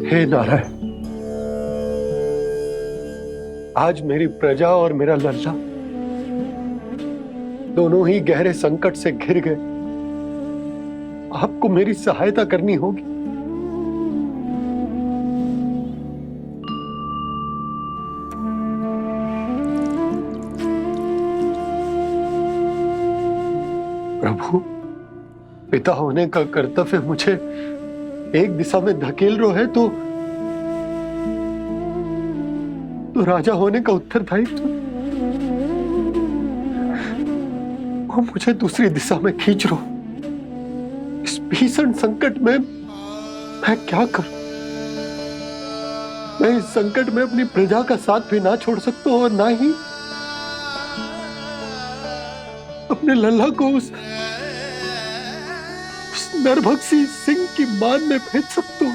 हे नारायण, आज मेरी प्रजा और मेरा लल्ला दोनों ही गहरे संकट से घिर गए। आपको मेरी सहायता करनी होगी। प्रभु, पिता होने का कर्तव्य मुझे एक दिशा में धकेल रहे है तो राजा होने का उत्तरदायित्व वो मुझे दूसरी दिशा में खींच रो। इस भीषण संकट में मैं क्या करूं? मैं इस संकट में अपनी प्रजा का साथ भी ना छोड़ सकता हूं और ना ही अपने लल्ला को उस नरभक्षी सिंह की मान में भेज सकता हूं।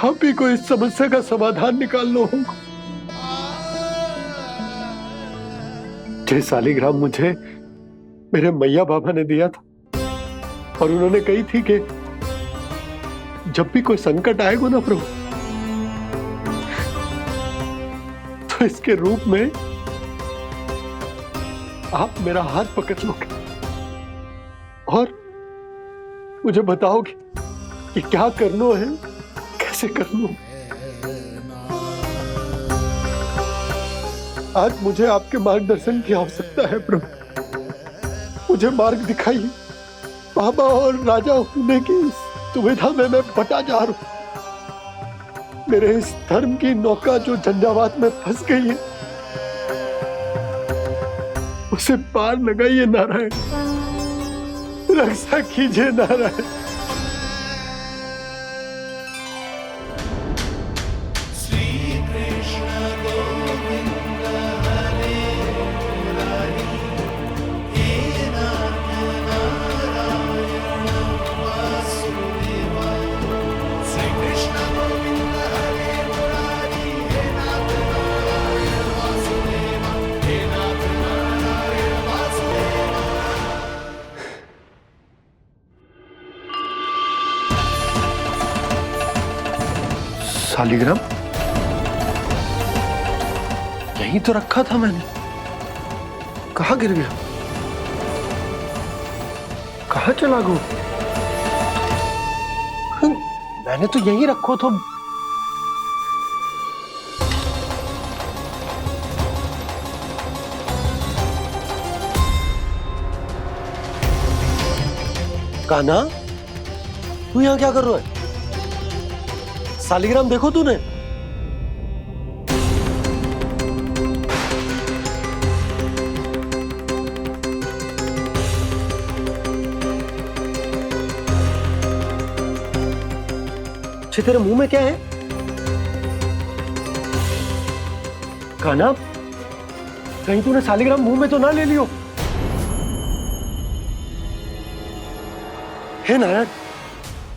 आप ही को इस समस्या का समाधान निकालना होगा। जय शालिग्राम मुझे मेरे मैया बाबा ने दिया था और उन्होंने कही थी कि जब भी कोई संकट आएगा ना प्रभु, तो इसके रूप में आप मेरा हाथ पकड़ लोगे और मुझे बताओगे कि क्या करना है, कैसे करना है। आज मुझे आपके मार्गदर्शन की आवश्यकता है प्रभु। मुझे मार्ग दिखाइए। बाबा और राजा होने की दुविधा में मैं बटा जा रहा हूं। मेरे इस धर्म की नौका जो झंझावात में फंस गई है, उसे पार लगाइए नारायण। रक्षा कीजिए नारायण। शालिग्राम यहीं तो रखा था मैंने। कहाँ गिर गया? कहाँ चला गया? मैंने तो यहीं रखो तो। कान्हा, तू यहाँ क्या कर रहा है? शालिग्राम देखो तूने? तेरे मुंह में क्या है? कान्हा, कहीं तूने शालिग्राम मुंह में तो ना ले लियो? हे नारायण,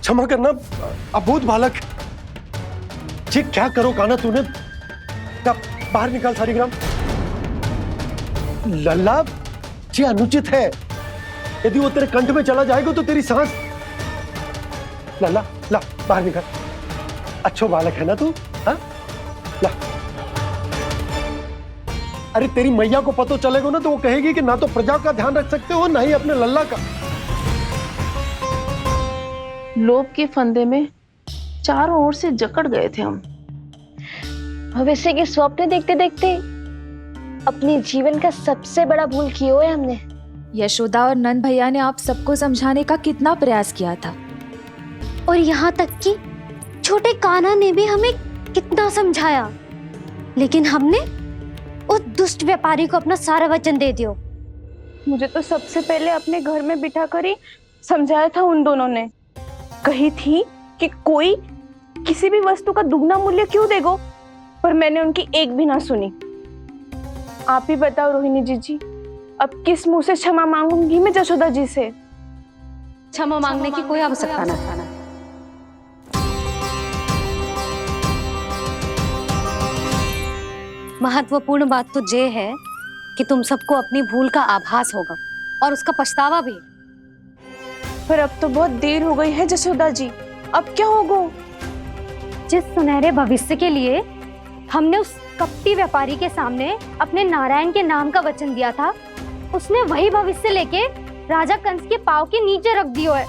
क्षमा करना, अबोध बालक। जी क्या करो कान्हा तूने? क्या बाहर निकाल शालिग्राम। लल्ला, जी अनुचित है। यदि वो तेरे कंठ में चला जाएगा तो तेरी सांस। लल्ला, ला बाहर निकाल। अच्छो बालक है ना तू? हाँ, ला। अरे तेरी मैया को पता चलेगा ना तो वो कहेगी कि ना तो प्रजा का ध्यान रख सकते हो ना ही अपने लल्ला का। लोभ के फंदे में चारों ओर से जकड़ गए थे हम। भविष्य के स्वप्न देखते देखते अपने जीवन का सबसे बड़ा भूल किया है हमने। यशोदा और नंद भैया ने आप सबको समझाने का कितना प्रयास किया था, और यहाँ तक कि छोटे कान्हा ने भी हमें कितना समझाया, लेकिन हमने उस दुष्ट व्यापारी को अपना सारा वचन दे दिया। मुझे तो सबसे पहले अपने घर में बिठा कर ही समझाया था उन दोनों ने। कही थी कि कोई किसी भी वस्तु का दुगना मूल्य क्यों देगो, पर मैंने उनकी एक भी ना सुनी। आप ही बताओ रोहिणी जी, अब किस मुंह से क्षमा मांगूंगी मैं जशोदा जी से? क्षमा मांगने की कोई आवश्यकता ना था। महत्वपूर्ण बात तो ये है कि तुम सबको अपनी भूल का आभास होगा और उसका पछतावा भी। पर अब तो बहुत देर हो गई है जशोदा जी। अब क्या होगा? जिस सुनहरे भविष्य के लिए हमने उस कपटी व्यापारी के सामने अपने नारायण के नाम का वचन दिया था, उसने वही भविष्य लेके राजा कंस के पांव के नीचे रख दियो है।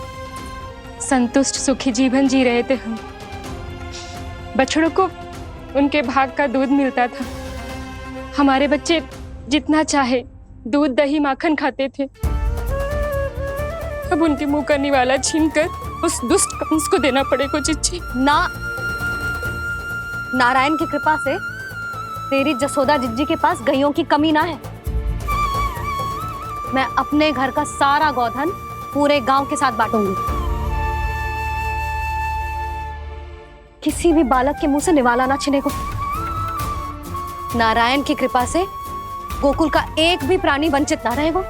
संतुष्ट सुखी जीवन जी रहे थे हम। बछड़ों को उनके भाग का दूध मिलता था। हमारे बच्चे जितना चाहे दूध दही माखन खाते थे। अब उनके मुंह का निवाला छीनकर उस दुष्ट कंस को देना पड़ेगा चिच्ची। ना, नारायण की कृपा से तेरी जसोदा जिज्जी के पास गैयों की कमी ना है। मैं अपने घर का सारा गोधन पूरे गांव के साथ बांटूंगी। किसी भी बालक के मुंह से निवाला ना छिने को। नारायण की कृपा से गोकुल का एक भी प्राणी वंचित ना रहेगा।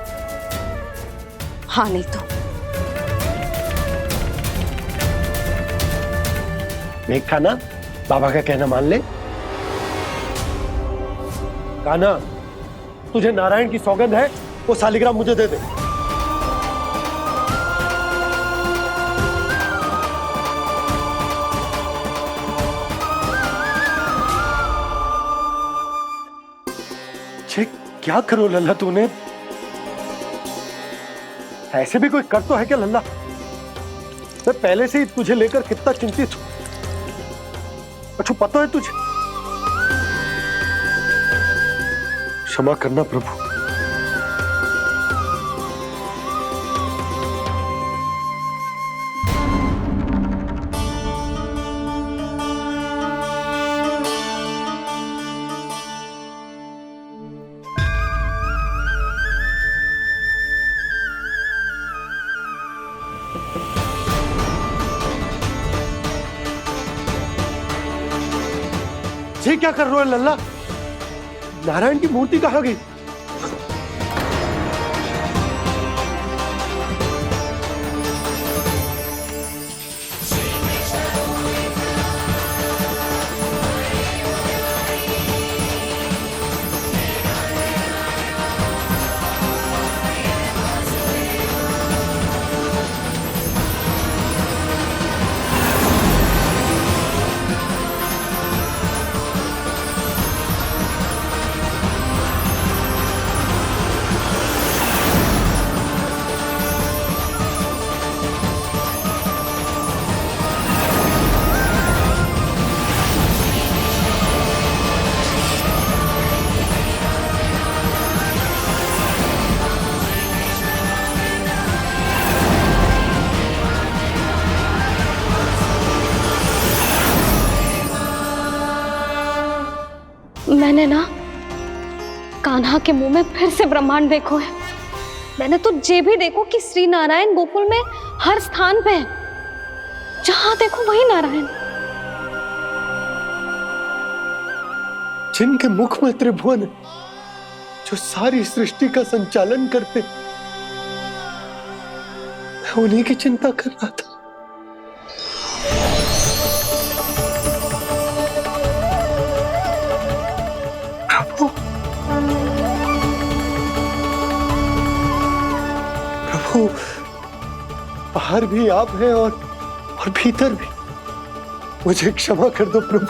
हाँ नहीं तो देख कान्हा, बाबा का कहना मान ले। कान्हा, तुझे नारायण की सौगंध है, वो शालिग्राम मुझे दे दे। छे, क्या करो लल्ला तूने? ऐसे भी कोई कर तो है क्या लल्ला? मैं पहले से ही तुझे लेकर कितना चिंतित हूं। अच्छा पता है तुझे? क्षमा करना प्रभु। ये क्या कर रहे हो लल्ला? नारायण की मूर्ति कहाँ गई? मैंने ना कान्हा के मुंह में फिर से ब्रह्मांड देखो है। मैंने तो ये भी देखो कि श्री नारायण गोकुल में हर स्थान पे है। जहां देखो वही नारायण। जिनके मुख में त्रिभुवन है, जो सारी सृष्टि का संचालन करते, मैं उन्हीं की चिंता कर रहा था। प्रभु, प्रभु, बाहर भी आप हैं और भीतर भी। मुझे क्षमा कर दो प्रभु,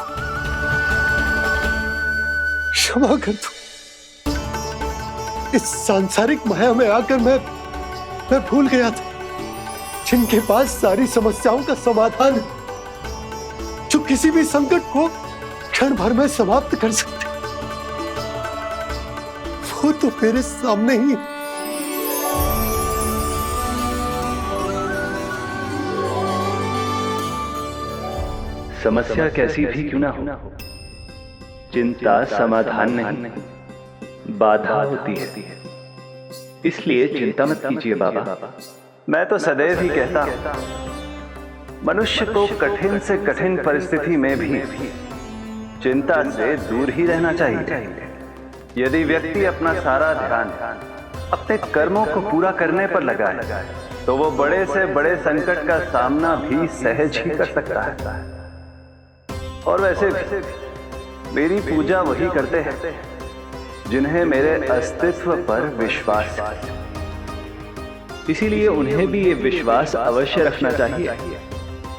क्षमा कर दो। इस सांसारिक माया में आकर मैं भूल गया था जिनके पास सारी समस्याओं का समाधान है, जो किसी भी संकट को क्षण भर में समाप्त कर सकते, वो तो मेरे सामने ही। समस्या कैसी भी क्यों ना हो, चिंता समाधान नहीं, बाधा होती है। इसलिए चिंता मत कीजिए बाबा। मैं तो सदैव ही कहता हूं, मनुष्य को कठिन से कठिन परिस्थिति में भी चिंता से दूर ही रहना चाहिए। यदि व्यक्ति अपना सारा ध्यान अपने कर्मों को पूरा करने पर लगाए, तो वो बड़े से बड़े संकट का सामना भी सहज ही कर सकता है। और वैसे भी मेरी पूजा वही करते हैं जिन्हें मेरे अस्तित्व पर विश्वास है। इसीलिए उन्हें भी ये विश्वास अवश्य रखना चाहिए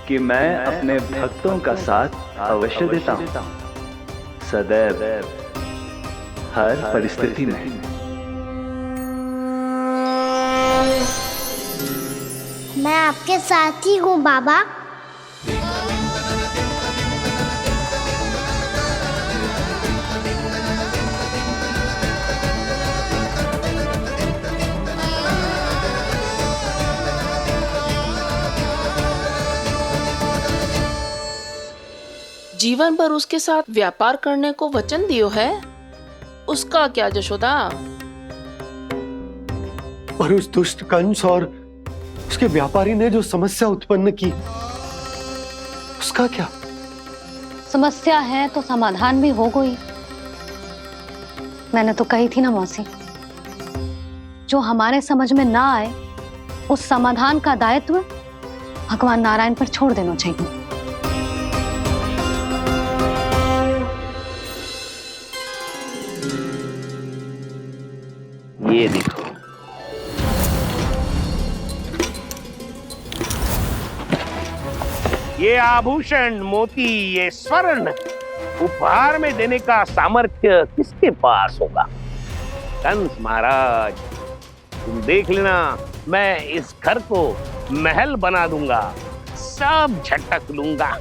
कि मैं अपने भक्तों का साथ अवश्य देता हूं, सदैव, हर परिस्थिति में। मैं आपके साथ ही हूँ बाबा। जीवन भर उसके साथ व्यापार करने को वचन दियो है, उसका क्या जशोदा? और उस दुष्ट कंस और उसके व्यापारी ने जो समस्या उत्पन्न की, उसका क्या? समस्या है तो समाधान भी हो गई। मैंने तो कही थी ना मौसी, जो हमारे समझ में ना आए उस समाधान का दायित्व भगवान नारायण पर छोड़ देना चाहिए। ये देखो, ये आभूषण, मोती, ये स्वर्ण उपहार में देने का सामर्थ्य किसके पास होगा? कंस महाराज, तुम देख लेना, मैं इस घर को महल बना दूंगा, सब झटक लूंगा।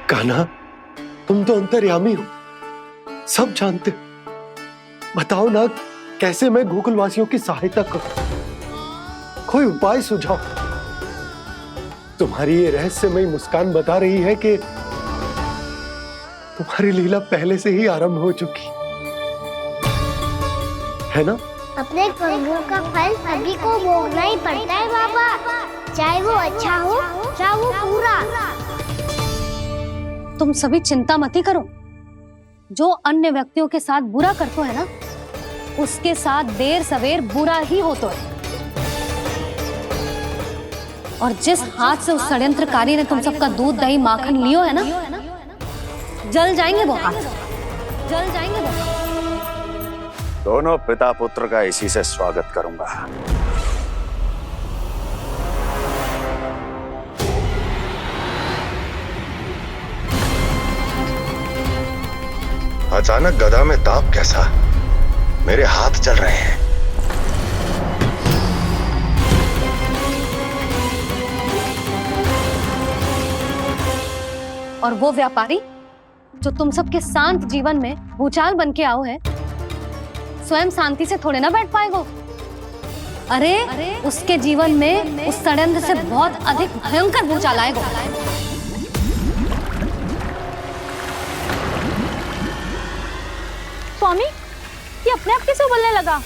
कान्हा, तुम तो अंतर्यामी हो, सब जानते। बताओ ना, कैसे मैं गोकुलवासियों की सहायता करूं? कोई उपाय सुझाओ। तुम्हारी ये रहस्यमयी मुस्कान बता रही है कि तुम्हारी लीला पहले से ही आरंभ हो चुकी है ना? अपने कर्मों का फल सभी को भोगना ही पड़ता है बाबा, चाहे वो अच्छा हो चाहे वो बुरा। तुम सभी चिंता मत ही करो। जो अन्य व्यक्तियों के साथ बुरा करते है ना, उसके साथ देर सवेर बुरा ही होता है। और जिस हाथ से उस षड्यंत्रकारी ने तुम सबका दूध दही माखन लियो है ना, जल जाएंगे वो हाथ, जल जाएंगे वो। दोनों पिता पुत्र का इसी से स्वागत करूंगा। अचानक गदा में ताप कैसा? मेरे हाथ जल रहे हैं। और वो व्यापारी जो तुम सबके शांत जीवन में भूचाल बन के आओ है, स्वयं शांति से थोड़े ना बैठ पाएगा। अरे उसके जीवन में उस षड्यंत्र से बहुत अधिक भयंकर भूचाल आएगा। स्वामी, ये अपने आप कैसे उबलने लगा?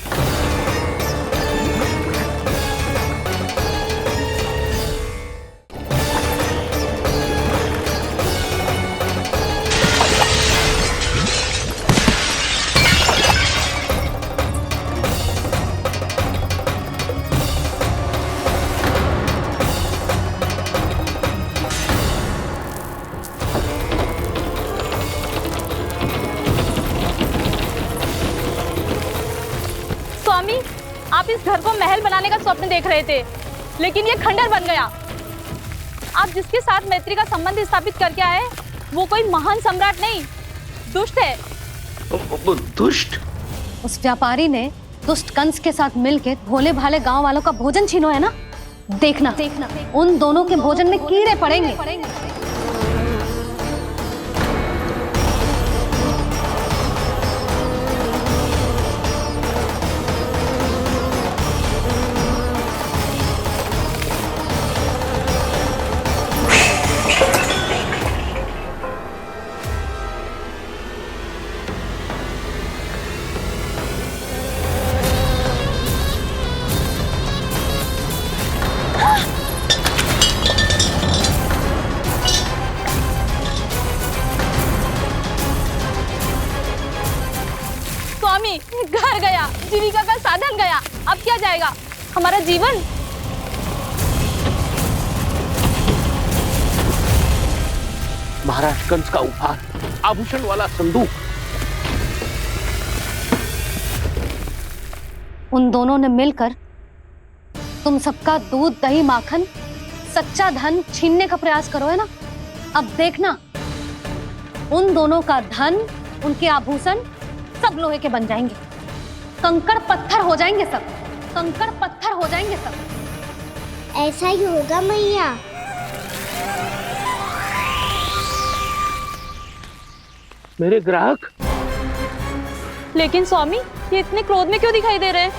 स्वामी, आप इस घर को महल बनाने का स्वप्न देख रहे थे, लेकिन ये खंडर बन गया। आप जिसके साथ मैत्री का संबंध स्थापित करके आए, वो कोई महान सम्राट नहीं, दुष्ट है। दुष्ट? उस व्यापारी ने दुष्ट कंस के साथ मिलकर भोले भाले गांव वालों का भोजन छीनो है ना, देखना उन दोनों के भोजन में कीड़े पड़ेंगे। स्वामी, घर गया, जीविका का साधन गया, अब क्या जाएगा हमारा जीवन? महाराज कंस का उपहार, आभूषण वाला संदूक। उन दोनों ने मिलकर तुम सबका दूध दही माखन सच्चा धन छीनने का प्रयास करो, है ना? अब देखना, उन दोनों का धन, उनके आभूषण सब लोहे के बन जाएंगे, कंकड़ पत्थर हो जाएंगे सब, कंकड़ पत्थर हो जाएंगे सब। ऐसा ही होगा मैया। मेरे ग्राहक। लेकिन स्वामी, ये इतने क्रोध में क्यों दिखाई दे रहे हैं?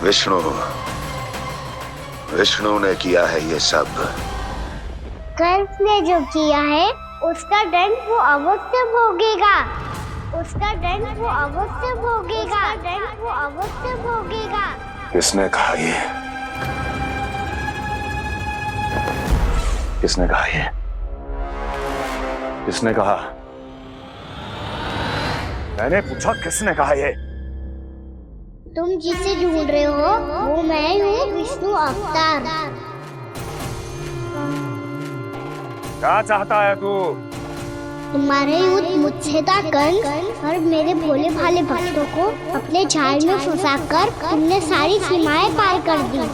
विष्णु, विष्णु ने किया है ये सब। कंस ने जो किया है उसका दंड वो अवश्य भोगेगा, उसका दंड वो अवश्य भोगेगा, दंड वो अवश्य भोगेगा। किसने कहा ये? किसने कहा ये? किसने कहा? मैंने पूछा किसने कहा ये? तुम जिसे ढूंढ रहे हो वो मैं हूँ, विष्णु अवतार। क्या चाहता है तू? तुम्हारे युद्ध मुझसे था कंस, और मेरे भोले भाले भक्तों को अपने जाल में फंसाकर तुमने सारी सीमाएं पार कर दी।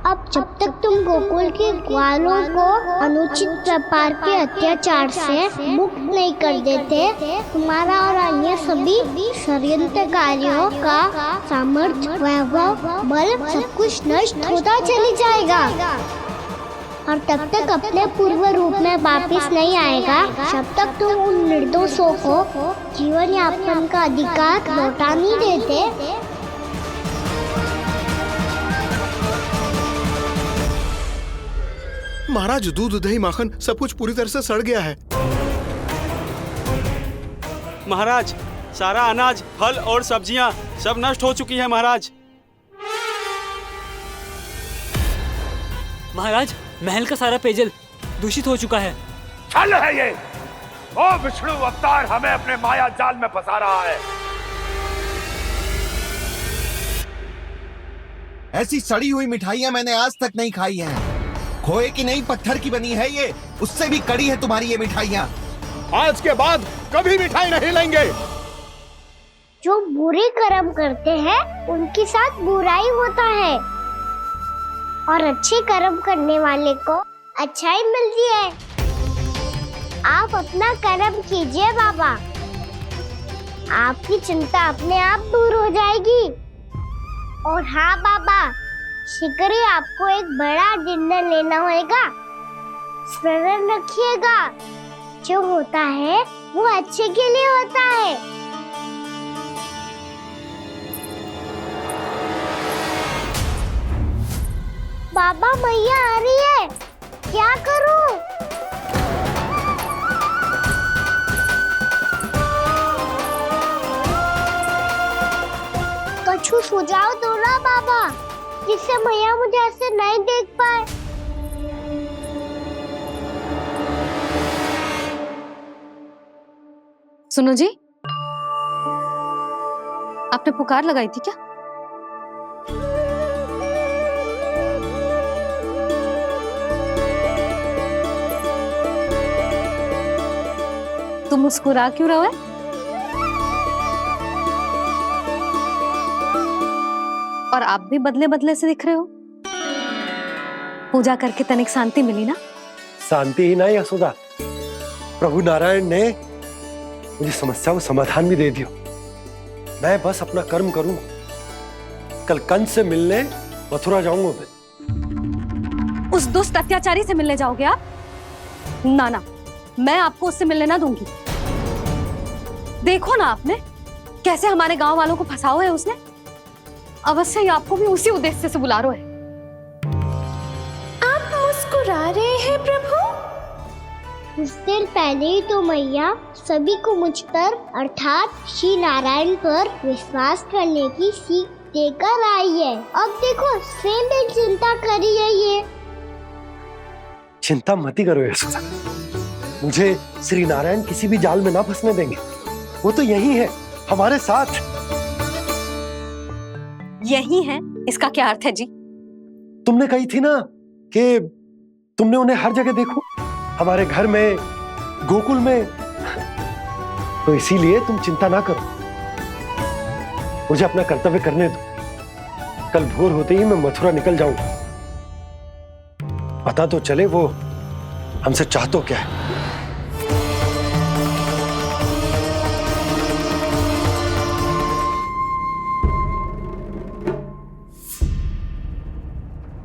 अब जब तक तुम गोकुल के ग्वालों को अनुचित प्रकार के अत्याचार से मुक्त नहीं कर देते, तुम्हारा और अन्य सभी षड्यंत्रकारियों का सामर्थ्य, वैभव, बल सब कुछ नष्ट होता चली जाएगा, और तब तक अपने पूर्व रूप में वापस नहीं आएगा जब तक तुम उन निर्दोषों को जीवन यापन का अधिकार लौटा नहीं देते। महाराज, दूध, दही, माखन सब कुछ पूरी तरह से सड़ गया है। महाराज, सारा अनाज, फल और सब्जियां सब नष्ट हो चुकी हैं महाराज। महाराज, महल का सारा पेयजल दूषित हो चुका है। छल है ये। ओ विष्णु अवतार हमें अपने माया जाल में फंसा रहा है। ऐसी सड़ी हुई मिठाइयां मैंने आज तक नहीं खाई हैं। खोए की नहीं, पत्थर की बनी है ये, उससे भी कड़ी है तुम्हारी ये मिठाइयां। आज के बाद कभी मिठाई नहीं लेंगे। जो बुरे कर्म करते हैं उनके साथ बुराई होता है, और अच्छे कर्म करने वाले को अच्छाई मिलती है। आप अपना कर्म कीजिए बाबा, आपकी चिंता अपने आप दूर हो जाएगी। और हाँ बाबा, शीघ्र ही आपको एक बड़ा निर्णय लेना होगा। स्मरण रखिएगा, जो होता है वो अच्छे के लिए होता है। बाबा, मैया आ रही है, क्या करूं? कुछ सुझाव दो ना बाबा, जिससे मैया मुझे ऐसे नहीं देख पाए। सुनो जी, आपने पुकार लगाई थी क्या? तुम मुस्कुरा क्यों रहे हो? और आप भी बदले बदले से दिख रहे हो। पूजा करके तनिक शांति मिली ना? शांति ही नहीं यशोदा, प्रभु नारायण ने मुझे समस्या को समाधान भी दे दिया। मैं बस अपना कर्म करूंगा। कल कंस से मिलने मथुरा जाऊंगा मैं। उस दुष्ट अत्याचारी से मिलने जाओगे आप? ना ना, मैं आपको उससे मिलने ना दूंगी। देखो ना आपने कैसे हमारे गांव वालों को फंसाओ है उसने। अवश्य ही आपको भी उसी उद्देश्य से बुला रहा है। आप मुस्कुरा रहे हैं प्रभु? कुछ देर पहले ही तो मैया सभी को मुझ पर अर्थात श्री नारायण पर विश्वास करने की सीख देकर आई है। अब देखो स्वयं भी चिंता करी है ये। चिंता मत ही करो यशोदा, मुझे श्री नारायण किसी भी जाल में ना फंसने देंगे। वो तो यही है हमारे साथ। यही है, इसका क्या अर्थ है जी? तुमने कही थी ना कि तुमने उन्हें हर जगह देखो, हमारे घर में, गोकुल में, तो इसीलिए तुम चिंता ना करो, मुझे अपना कर्तव्य करने दो। कल भोर होते ही मैं मथुरा निकल जाऊंगा। पता तो चले वो हमसे चाहतो क्या है।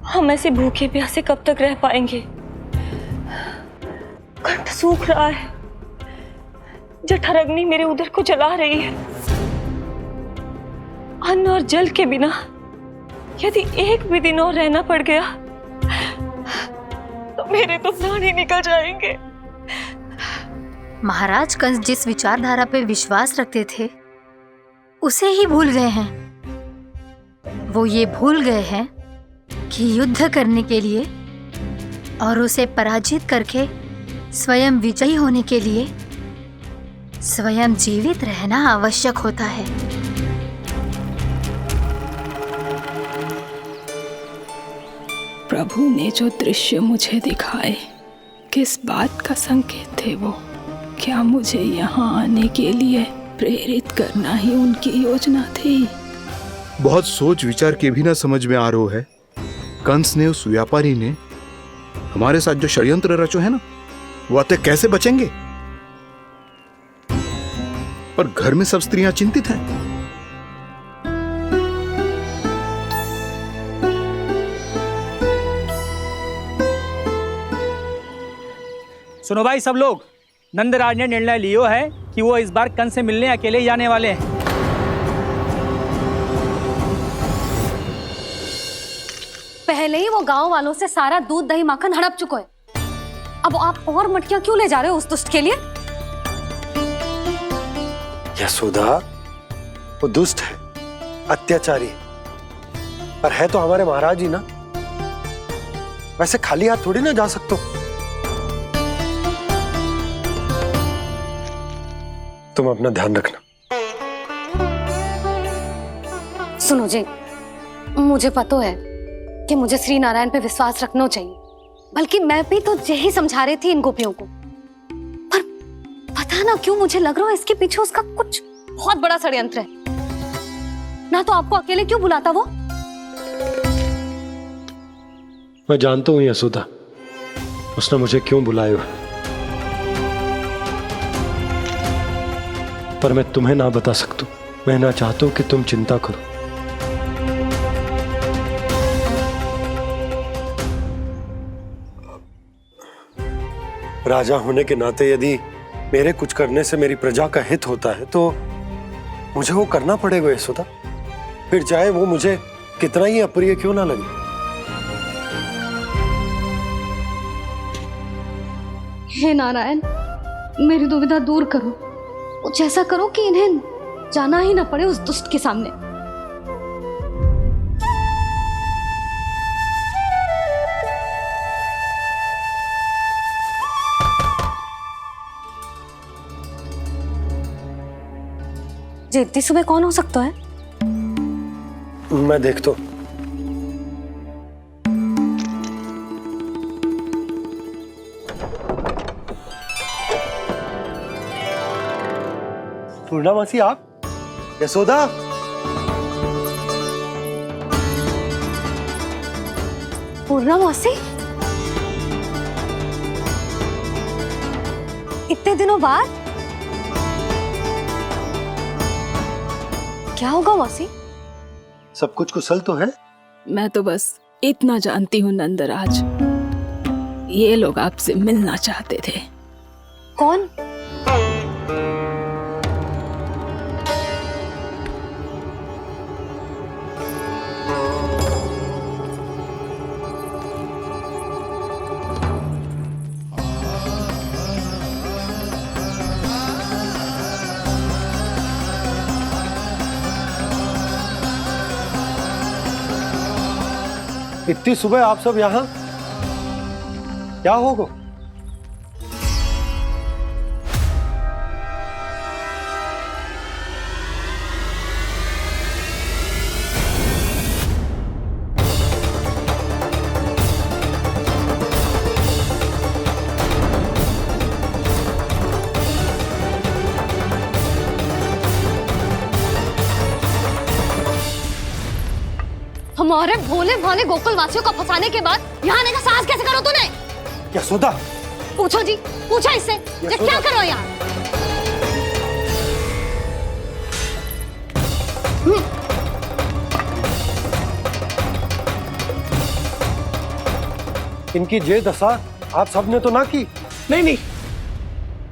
हम ऐसे भूखे प्यासे कब तक रह पाएंगे? कंठ सूख रहा है, जठराग्नि मेरे उदर को जला रही है। अन्न और जल के बिना यदि एक भी दिन और रहना पड़ गया तो मेरे तो प्राण ही निकल जाएंगे। महाराज कंस जिस विचारधारा पे विश्वास रखते थे उसे ही भूल गए हैं। वो ये भूल गए हैं कि युद्ध करने के लिए और उसे पराजित करके स्वयं विजयी होने के लिए स्वयं जीवित रहना आवश्यक होता है। प्रभु ने जो दृश्य मुझे दिखाए, किस बात का संकेत थे वो? क्या मुझे यहाँ आने के लिए प्रेरित करना ही उनकी योजना थी? बहुत सोच विचार के भी ना समझ में आ रहा है। कंस ने, उस व्यापारी ने हमारे साथ जो षड्यंत्र रचो है ना, वो आते कैसे बचेंगे? पर घर में सब स्त्रियां चिंतित हैं। सुनो भाई सब लोग, नंदराज ने निर्णय लियो है कि वो इस बार कंस से मिलने अकेले ही जाने वाले हैं। पहले ही वो गांव वालों से सारा दूध दही माखन हड़प चुका है। अब आप और मटकियां क्यों ले जा रहे हो उस दुष्ट के लिए? यशोदा, वो दुष्ट है, अत्याचारी, पर है तो हमारे महाराज ही ना। वैसे खाली हाथ थोड़ी ना जा सकते। तुम अपना ध्यान रखना। सुनो जी, मुझे पता है कि मुझे श्री नारायण पे विश्वास रखना चाहिए, बल्कि मैं भी तो यही समझा रही थी इन गोपियों को। पर पता ना क्यों मुझे लग रहा है इसके पीछे उसका कुछ बहुत बड़ा षड्यंत्र है। ना तो आपको अकेले क्यों बुलाता वो? मैं जानता हूं यशोदा, उसने मुझे क्यों बुलाया, पर मैं तुम्हें ना बता सकता। मैं ना चाहता हूं कि तुम चिंता करो। राजा होने के नाते यदि मेरे कुछ करने से मेरी प्रजा का हित होता है तो मुझे वो करना पड़ेगा यशोदा, फिर चाहे वो मुझे कितना ही अप्रिय क्यों ना लगे। हे नारायण, मेरी दुविधा दूर करो। कुछ ऐसा करो कि इन्हें जाना ही ना पड़े उस दुष्ट के सामने। जी इतनी सुबह कौन हो सकता है? मैं देखता हूं। पूर्णामासी, आप? यशोदा, पूर्णामासी, इतने दिनों बाद? क्या होगा मासी? सब कुछ कुशल तो है? मैं तो बस इतना जानती हूँ नंदराज, ये लोग आपसे मिलना चाहते थे। कौन? इतनी सुबह आप सब यहाँ? क्या होगा? हमारे भोले भाले गोकुल वासियों को फंसाने के बाद यहाँ आने का साहस कैसे करो तूने? यशोदा, पूछो जी, पूछो इससे ये क्या करो यहाँ? इनकी ये दशा आप सबने तो ना की? नहीं नहीं,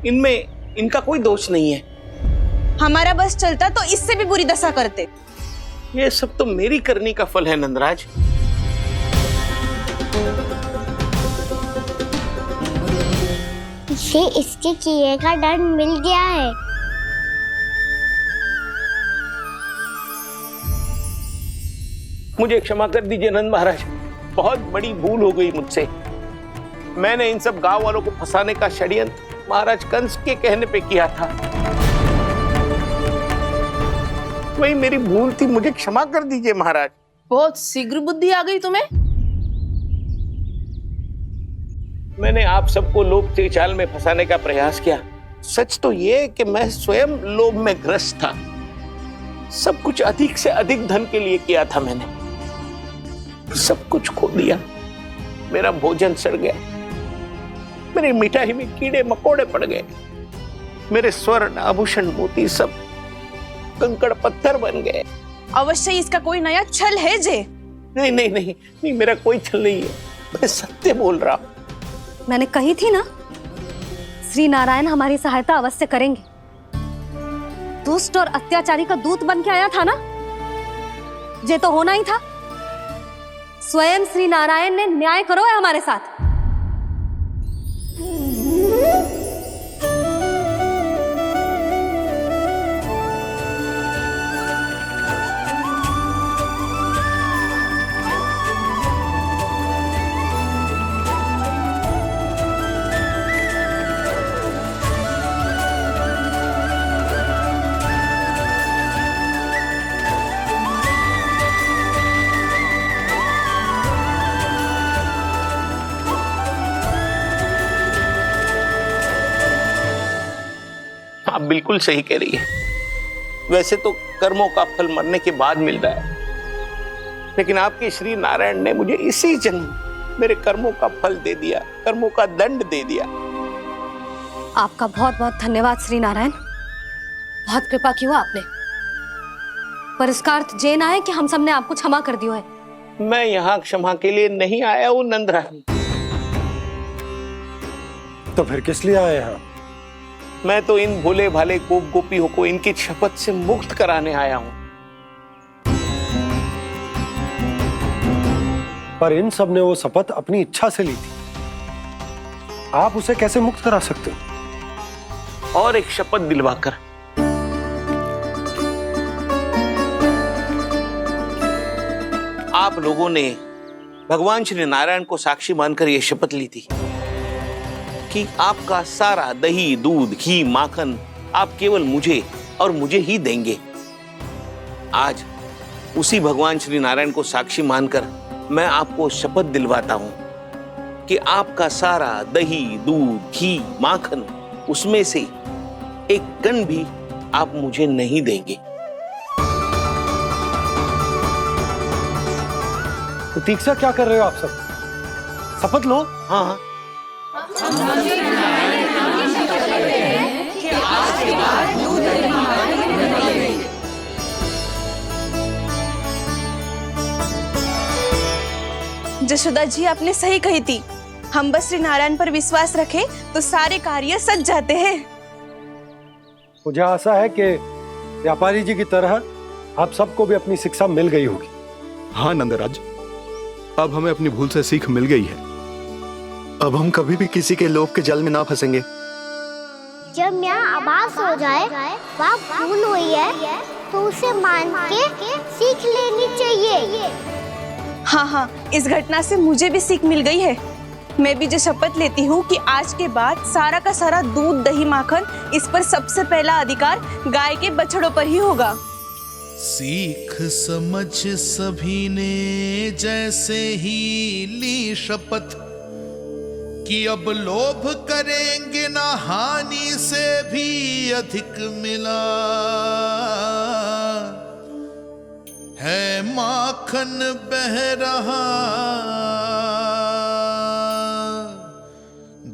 इनमें इनका कोई दोष नहीं है। हमारा बस चलता तो इससे भी बुरी दशा करते। ये सब तो मेरी करनी का फल है नंदराज। इसे इसके किए का दंड मिल गया है। मुझे क्षमा कर दीजिए नंद महाराज, बहुत बड़ी भूल हो गई मुझसे। मैंने इन सब गांव वालों को फंसाने का षड्यंत्र महाराज कंस के कहने पे किया था। वही मेरी भूल थी, मुझे क्षमा कर दीजिए महाराज। बहुत शीघ्र बुद्धि आ गई तुम्हें। मैंने आप सबको लोभ के जाल में फंसाने का प्रयास किया। सच तो ये कि मैं स्वयं लोभ में ग्रस्त था। सब कुछ अधिक से अधिक धन के लिए किया था मैंने। सब कुछ खो दिया। मेरा भोजन सड़ गया, मेरी मिठाई में कीड़े मकोड़े पड़ गए, मेरे स्वर्ण आभूषण मोती सब कंकड़ पत्थर बन गए। अवश्य इसका कोई नया छल है जे। नहीं नहीं नहीं नहीं, मेरा कोई छल नहीं है, मैं सत्य बोल रहा हूं। मैंने कही थी ना, श्री नारायण हमारी सहायता अवश्य करेंगे। दुष्ट और अत्याचारी का दूत बन के आया था ना, ये तो होना ही था। स्वयं श्री नारायण ने न्याय करो है हमारे साथ। आप बिल्कुल सही कह रही है। वैसे तो कर्मों का फल मरने के बाद मिल रहा है, लेकिन आपके श्री नारायण ने मुझे इसी जन्म मेरे कर्मों का फल दे दिया, कर्मों का दंड दे दिया। आपका बहुत बहुत धन्यवाद श्री नारायण, बहुत कृपा की हो आपने। पर इसका अर्थ ये ना है कि हम सबने आपको क्षमा कर दिया है। मैं यहाँ क्षमा के लिए नहीं आया हूँ नंदरानी। तो फिर किस लिए आए हैं? मैं तो इन भोले भाले गोप गोपियों को इनकी शपथ से मुक्त कराने आया हूं। पर इन सब ने वो शपथ अपनी इच्छा से ली थी, आप उसे कैसे मुक्त करा सकते हो? और एक शपथ दिलवाकर। आप लोगों ने भगवान श्री नारायण को साक्षी मानकर यह शपथ ली थी कि आपका सारा दही, दूध, घी, माखन आप केवल मुझे और मुझे ही देंगे। आज उसी भगवान श्री नारायण को साक्षी मानकर मैं आपको शपथ दिलवाता हूं कि आपका सारा दही, दूध, घी, माखन उसमें से एक कण भी आप मुझे नहीं देंगे। प्रतीक्षा क्या कर रहे हो आप सब? शपथ लो। हाँ हाँ, जशोदा जी आपने सही कही थी। हम बस श्री नारायण पर विश्वास रखें तो सारे कार्य सज जाते हैं। मुझे आशा है कि व्यापारी जी की तरह आप सबको भी अपनी शिक्षा मिल गई होगी। हाँ नंदराज, अब हमें अपनी भूल से सीख मिल गई है। अब हम कभी भी किसी के लोभ के जल में ना फंसेंगे। जब यहाँ आभास हो जाए वहाँ भूल हुई है तो उसे मान के सीख लेनी चाहिए। हाँ हाँ, इस घटना से मुझे भी सीख मिल गई है। मैं भी जो शपथ लेती हूँ कि आज के बाद सारा का सारा दूध दही माखन इस पर सबसे पहला अधिकार गाय के बछड़ों पर ही होगा। सीख समझ सभी ने जैसे ही ली शपथ कि अब लोभ करेंगे ना हानि से भी अधिक मिला है माखन बह रहा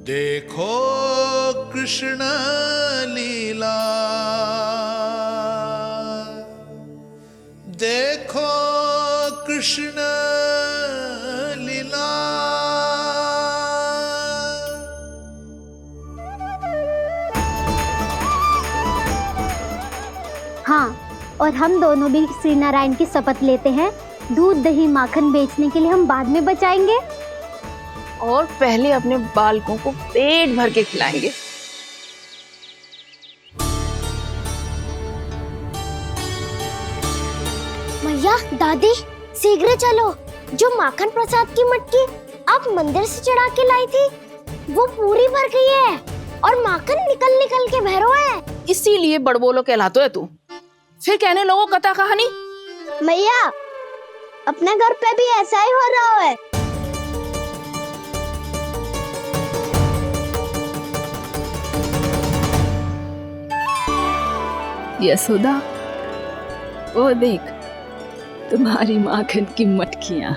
देखो कृष्ण लीला देखो कृष्ण लीला। हाँ, और हम दोनों भी श्री नारायण की शपथ लेते हैं, दूध दही माखन बेचने के लिए हम बाद में बचाएंगे और पहले अपने बालकों को पेट भर के खिलाएंगे। मैया, दादी, शीघ्र चलो। जो माखन प्रसाद की मटकी आप मंदिर से चढ़ा के लाई थी, वो पूरी भर गई है और माखन निकल निकल के बह रहा है। इसीलिए बड़बोलो कहलाते है तू। फिर कहने लोगों कथा कहानी। मैया, अपने घर पे भी ऐसा ही हो रहा है। यशोदा, वो देख तुम्हारी माखन की मटकियां।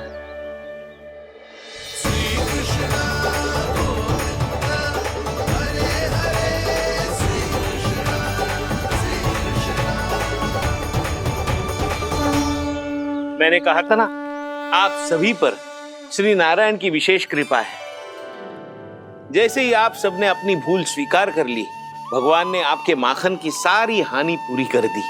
मैंने कहा था ना, आप सभी पर श्री नारायण की विशेष कृपा है। जैसे ही आप सबने अपनी भूल स्वीकार कर ली, भगवान ने आपके माखन की सारी हानि पूरी कर दी।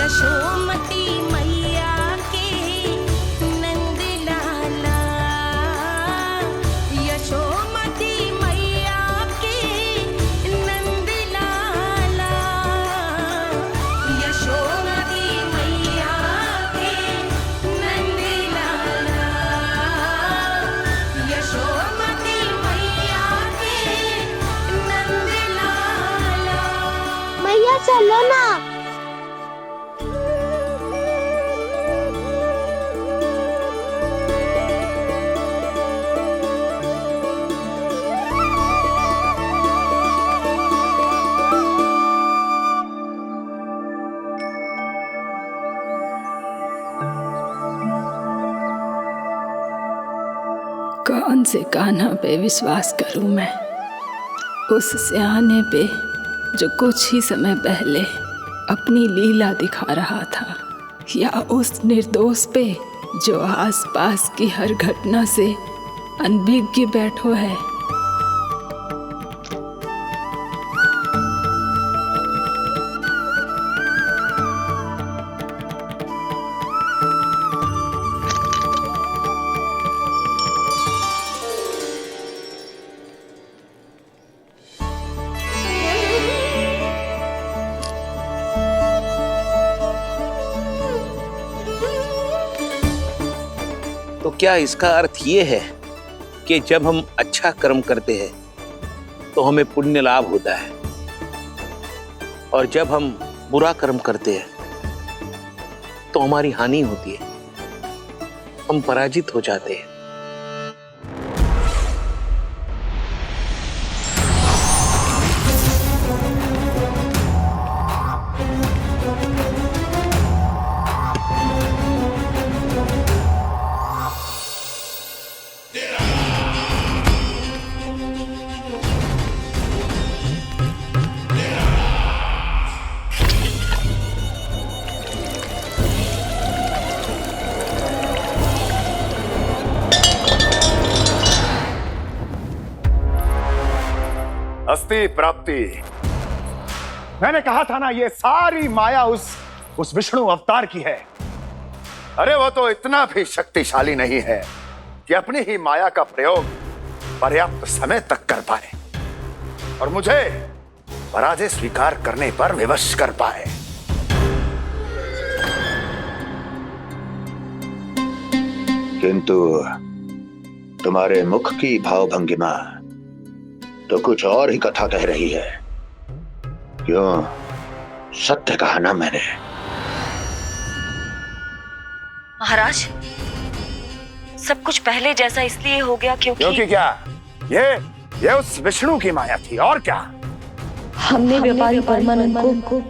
यशोमती मैया के नंद लाला, यशोमती मैया के नंद लाला, यशोमती मैया के नंद लाला, यशोमती मैया के नंद लाला। मैया चलो ना। कौन से कान्हा पे विश्वास करूं मैं? उस सियाने पे जो कुछ ही समय पहले अपनी लीला दिखा रहा था, या उस निर्दोष पे जो आसपास की हर घटना से अनभिज्ञ बैठो है। तो क्या इसका अर्थ ये है कि जब हम अच्छा कर्म करते हैं तो हमें पुण्य लाभ होता है, और जब हम बुरा कर्म करते हैं तो हमारी हानि होती है, हम पराजित हो जाते हैं? अस्ति प्राप्ति। मैंने कहा था ना, ये सारी माया उस विष्णु अवतार की है। अरे वो तो इतना भी शक्तिशाली नहीं है कि अपनी ही माया का प्रयोग पर्याप्त समय तक कर पाए और मुझे पराजय स्वीकार करने पर विवश कर पाए। किंतु तुम्हारे मुख की भावभंगिमा तो कुछ और ही कथा कह रही है। क्यों? सत्य कहा ना मैंने। महाराज, सब कुछ पहले जैसा इसलिए हो गया क्योंकि क्या? ये उस विष्णु की माया थी और क्या? हमने व्यापारी परमानंद को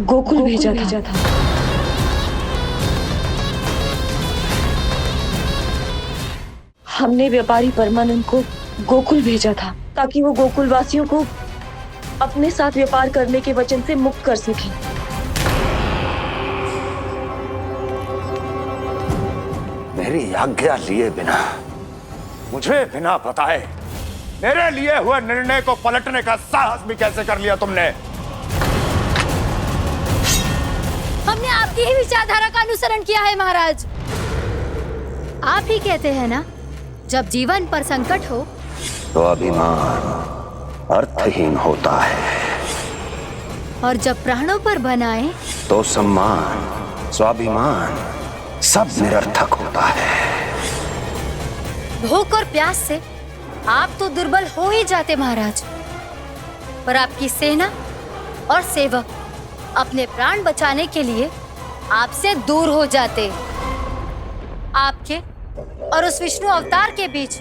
गोकुल भेजा था। हमने व्यापारी परमानंद को गोकुल भेजा था ताकि वो गोकुल वासियों को अपने साथ व्यापार करने के वचन से मुक्त कर सके। मेरी आज्ञा लिए बिना, मुझे बिना बताए मेरे लिए हुए निर्णय को पलटने का साहस भी कैसे कर लिया तुमने? हमने आपकी ही विचारधारा का अनुसरण किया है महाराज। आप ही कहते हैं ना, जब जीवन पर संकट हो तो अभिमान अर्थहीन होता है और जब प्राणों पर बनाए तो सम्मान स्वाभिमान सब निरर्थक होता है। भूख और प्यास से आप तो दुर्बल हो ही जाते महाराज, पर आपकी सेना और सेवक अपने प्राण बचाने के लिए आपसे दूर हो जाते। आपके और उस विष्णु अवतार के बीच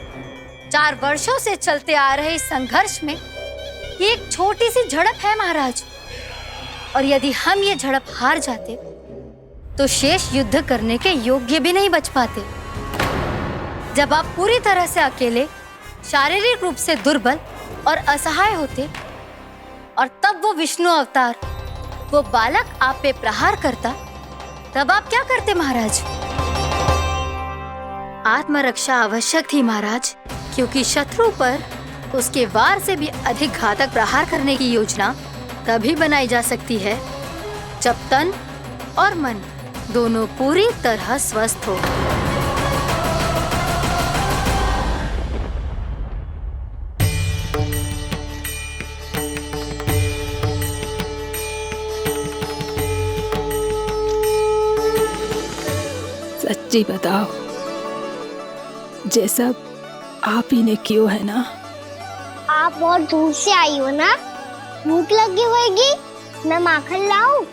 4 वर्षों से चलते आ रहे इस संघर्ष में ये एक छोटी सी झड़प है महाराज, और यदि हम ये झड़प हार जाते तो शेष युद्ध करने के योग्य भी नहीं बच पाते। जब आप पूरी तरह से अकेले, शारीरिक रूप से दुर्बल और असहाय होते और तब वो विष्णु अवतार, वो बालक आप पे प्रहार करता, तब आप क्या करते महाराज? आत्मरक्षा आवश्यक थी महाराज, क्योंकि शत्रु पर उसके वार से भी अधिक घातक प्रहार करने की योजना तभी बनाई जा सकती है जब तन और मन दोनों पूरी तरह स्वस्थ हो। सच्ची बताओ, ये सब आप ही ने क्यों है ना? आप बहुत दूर से आई हो ना, भूख लगी होगी। मैं माखन लाऊं?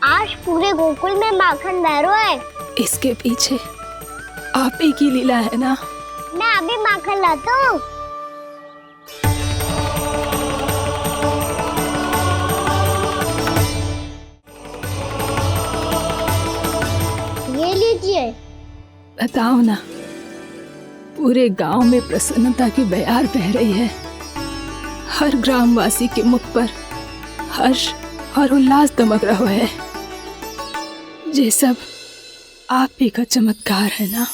आज पूरे गोकुल में माखन बह रहा है। इसके पीछे आप ही की लीला है ना? मैं अभी माखन लाता हूँ। ये लीजिए। बताओ ना, पूरे गांव में प्रसन्नता की बयार बह रही है। हर ग्रामवासी के मुख पर हर्ष और उल्लास दमक रहा है। ये सब आप ही का चमत्कार है ना?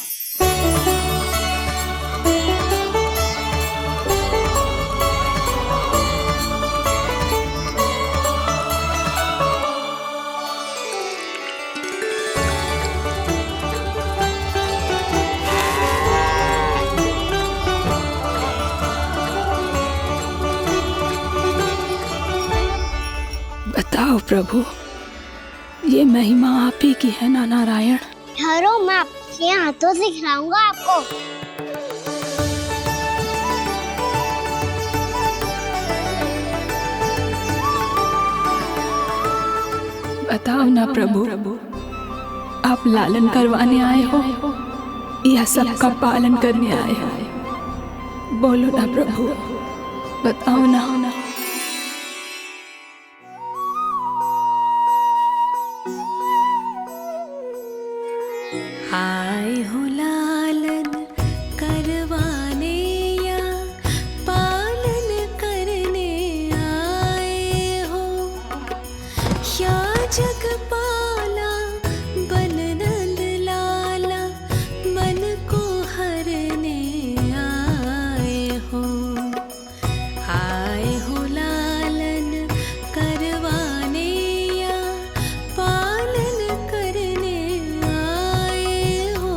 बताओ प्रभु, ये महिमा आप ही की है ना नारायण? ठहरो, मैं आपके हाथों से खिलाऊंगा आपको। बताओ ना प्रभु, आप लालन करवाने आए हो या सबका पालन करने आए हो? बोलो ना प्रभु, बताओ ना। आए हो लालन करवाने या पालन करने आए हो, या जगपाला बन नंद लाला मन को हरने आए हो। आए हो लालन करवाने या पालन करने आए हो।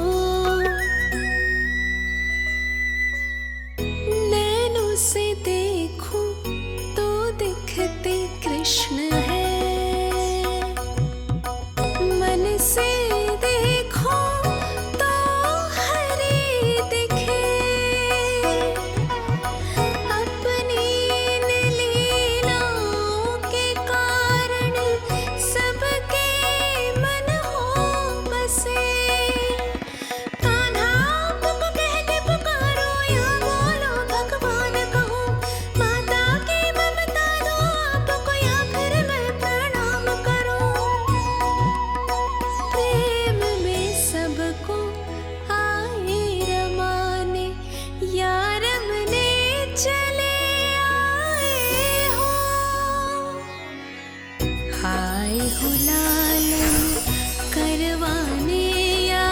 हो लालन करवाने या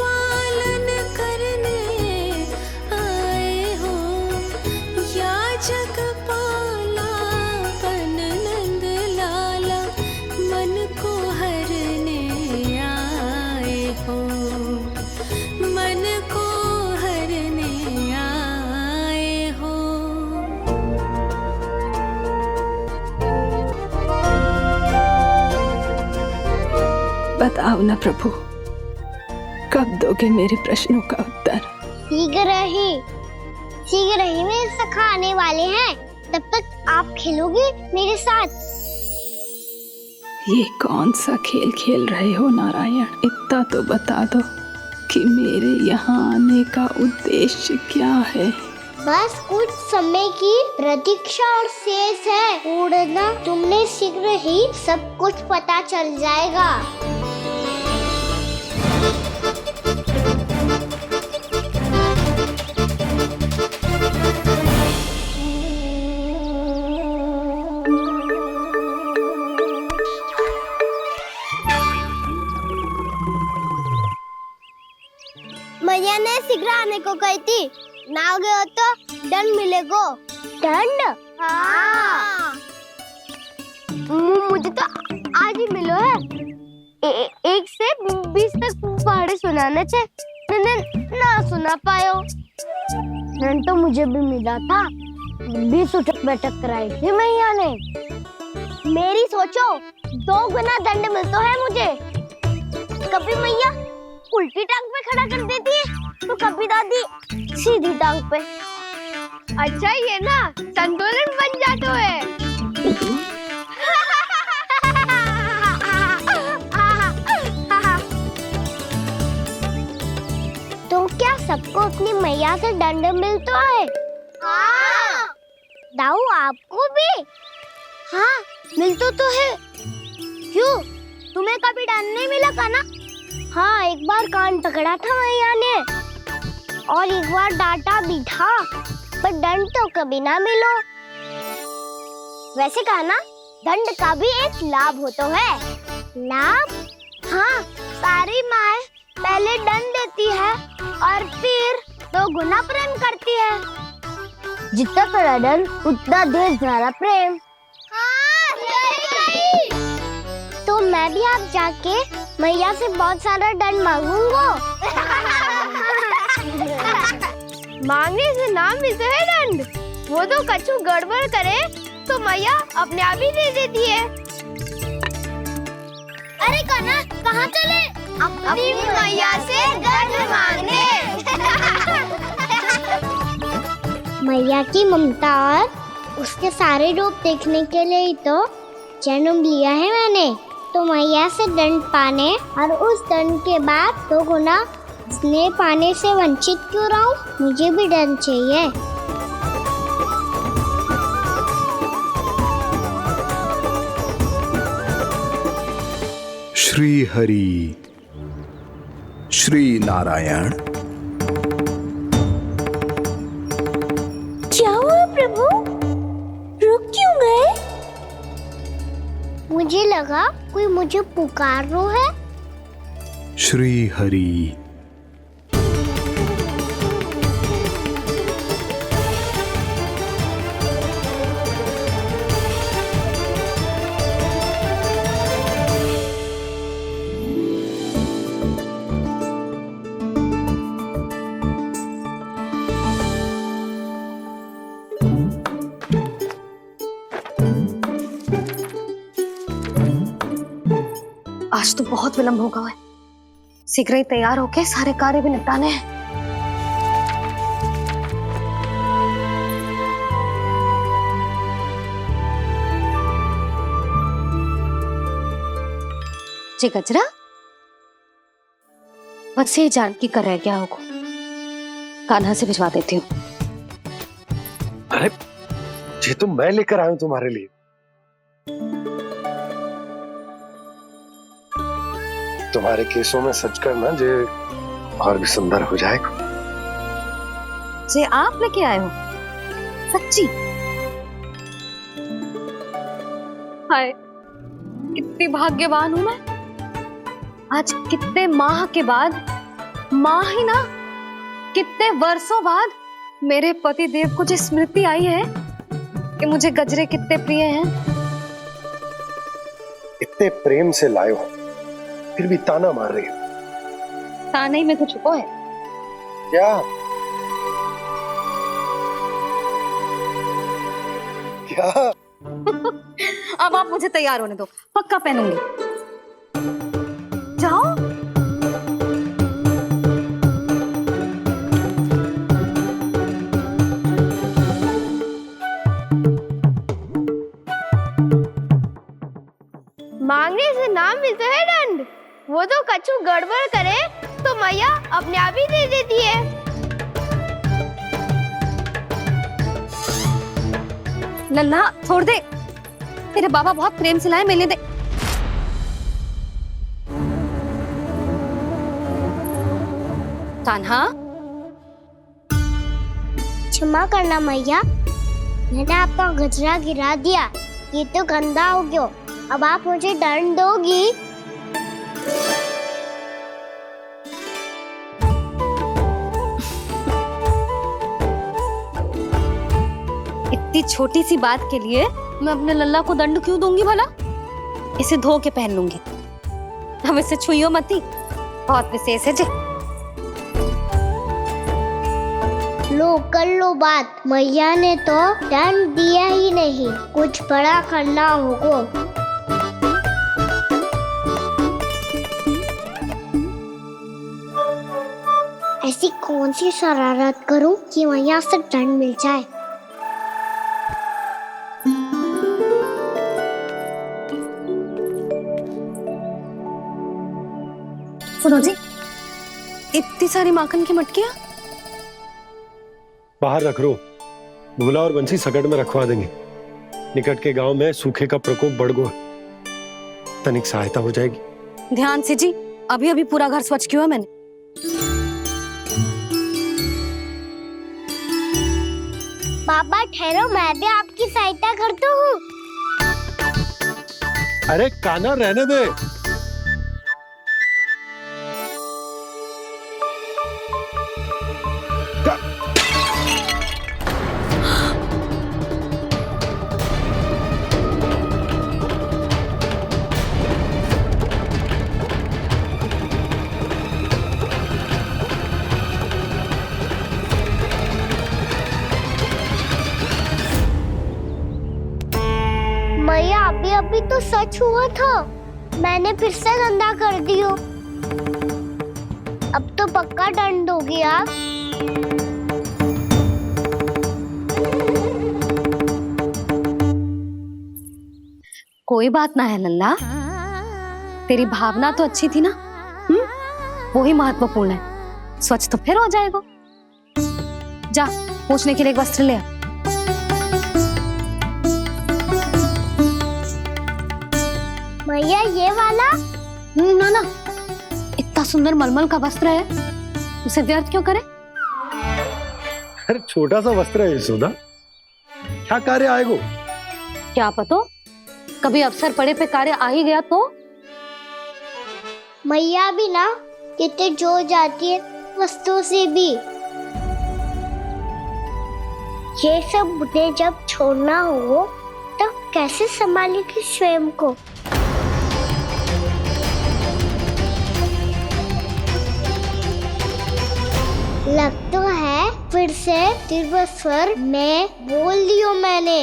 पालन करने आए हो, या जगपाला पन नंद लाला मन को हरने आए हो, मन को हरने आए हो। बताओ ना प्रभु, कब दोगे मेरे प्रश्नों का उत्तर? शीघ्र ही मेरे सखा आने वाले हैं, तब तक आप खेलोगे मेरे साथ। ये कौन सा खेल खेल रहे हो नारायण? इतना तो बता दो कि मेरे यहाँ आने का उद्देश्य क्या है? बस कुछ समय की प्रतीक्षा और शेष है। उड़ना तुमने शीघ्र ही सब कुछ पता चल जाएगा। मैया ने शीघ्र आने को कही थी, ना हो गए हो तो दंड मिलेगो। दंड? हाँ। मुझे तो आज ही मिलो है। 1 से 20 तक पहाड़े सुनाने थे, ना सुना पायो। दंड तो मुझे भी मिला था, 20 उठक बैठक कराई थी मैया ने। मेरी सोचो, 2 गुना दंड मिलता है मुझे। कभी मैया उल्टी टांग पे खड़ा कर देती है, तो कभी दादी सीधी टांग पे। अच्छा ये ना संतुलन बन जाता है। तो क्या सबको अपनी मैया से दंड मिलता है? हाँ। दाऊ आपको भी? हाँ मिलता तो है। क्यों, तुम्हें कभी दंड नहीं मिला का ना? हाँ, एक बार कान पकड़ा था मैया ने और एक बार डांटा भी था, पर दंड तो कभी ना मिलो। वैसे कहा ना, दंड का भी एक लाभ होता है। लाभ? हाँ, सारी माँ पहले दंड देती है और फिर 2 गुना प्रेम करती है। जितना बड़ा दंड उतना ढेर सारा प्रेम। हाँ, सही। तो मैं भी आप जाके मैया से बहुत सारा दंड मांगूंगा। मांगने से ना मिलते है दंड, वो तो कछु गड़बड़ करे तो मैया अपने आप ही दे देती है। अरे कान्हा, कहाँ चले? अपनी मैया से दंड मांगने। मैया की ममता और उसके सारे रूप देखने के लिए ही तो जन्म लिया है मैंने। तो मैया से दंड पाने और उस दंड के बाद 2 गुना स्नेह पाने से वंचित क्यों रहूं? मुझे भी दंड चाहिए। श्री हरि, श्री नारायण। क्या हुआ प्रभु? रुक क्यों गए? मुझे लगा कोई मुझे पुकार रहा है। श्री हरि। आज तो बहुत विलंब होगा है, शीघ्र ही तैयार होके सारे कार्य भी निपटाने हैं। जी गजरा, बस ये जानकी कर रहे क्या होगा, कान्हा से भिजवा देती हूँ। अरे ये तो मैं लेकर आया हूँ तुम्हारे लिए। तुम्हारे केसों में सच करना जे और भी सुंदर हो जाएगा। जे आप लेके आए हो? सच्ची? हाय, कितनी भाग्यवान हूं मैं। आज कितने माह के बाद, माह ही ना, कितने वर्षों बाद मेरे पति देव को जो स्मृति आई है कि मुझे गजरे कितने प्रिय हैं। इतने प्रेम से लाए हो, फिर भी ताना मार रही हो। ताने में कुछ छुपो है क्या? क्या? अब आप मुझे तैयार होने दो, पक्का पहनूंगी। जाओ। मांगने से नाम मिलता है दंड। वो तो कछु गड़बड़ करे तो मैया अपने आप ही दे देती है। लल्ला छोड़ दे, तेरे बाबा बहुत प्रेम से लाए, मिलने दे। कान्हा, क्षमा करना मैया, मैंने आपका गजरा गिरा दिया। ये तो गंदा हो गया। अब आप मुझे दंड दोगी? इतनी छोटी सी बात के लिए मैं अपने लल्ला को दंड क्यों दूंगी भला? इसे धो के पहन लूंगी। अब इसे छुइयो मती, बहुत विशेष है जी। लो कर लो बात, मैया ने तो दंड दिया ही नहीं, कुछ बड़ा करना होगा। ऐसी कौन सी शरारत करूं कि मैया से दंड मिल जाए? सुनो जी, इतनी सारी माखन की मटकियां बाहर रख रो, भूला और बंसी सकट में रखवा देंगे। निकट के गांव में सूखे का प्रकोप बढ़ गया, तनिक सहायता हो जाएगी। ध्यान से जी, अभी अभी पूरा घर स्वच्छ किया मैंने। पापा ठहरो, मैं भी आपकी सहायता करता हूँ। अरे कान्हा रहने दे। मैया अभी तो सच हुआ था, मैंने फिर से गंदा कर दियो। अब तो पक्का दंड दोगी आप। कोई बात ना है लल्ला, तेरी भावना तो अच्छी थी ना, वो ही महत्वपूर्ण है। स्वच्छ तो फिर हो जाएगा। जा, पूछने के लिए एक वस्त्र ले आ। भैया ये वाला? ना ना, इतना सुंदर मलमल का वस्त्र है, उसे व्यर्थ क्यों करे? अरे छोटा सा वस्त्र है यशोदा, क्या कार्य आएगा? क्या पता, कभी अवसर पड़े पे कार्य आ ही गया तो। मैया भी ना कितने जो जाती है वस्तुओं से भी। ये सब मुझे जब छोड़ना हो तो कैसे संभालेगी स्वयं को? लग तो है फिर से तिरस्वर में बोल दियो मैंने।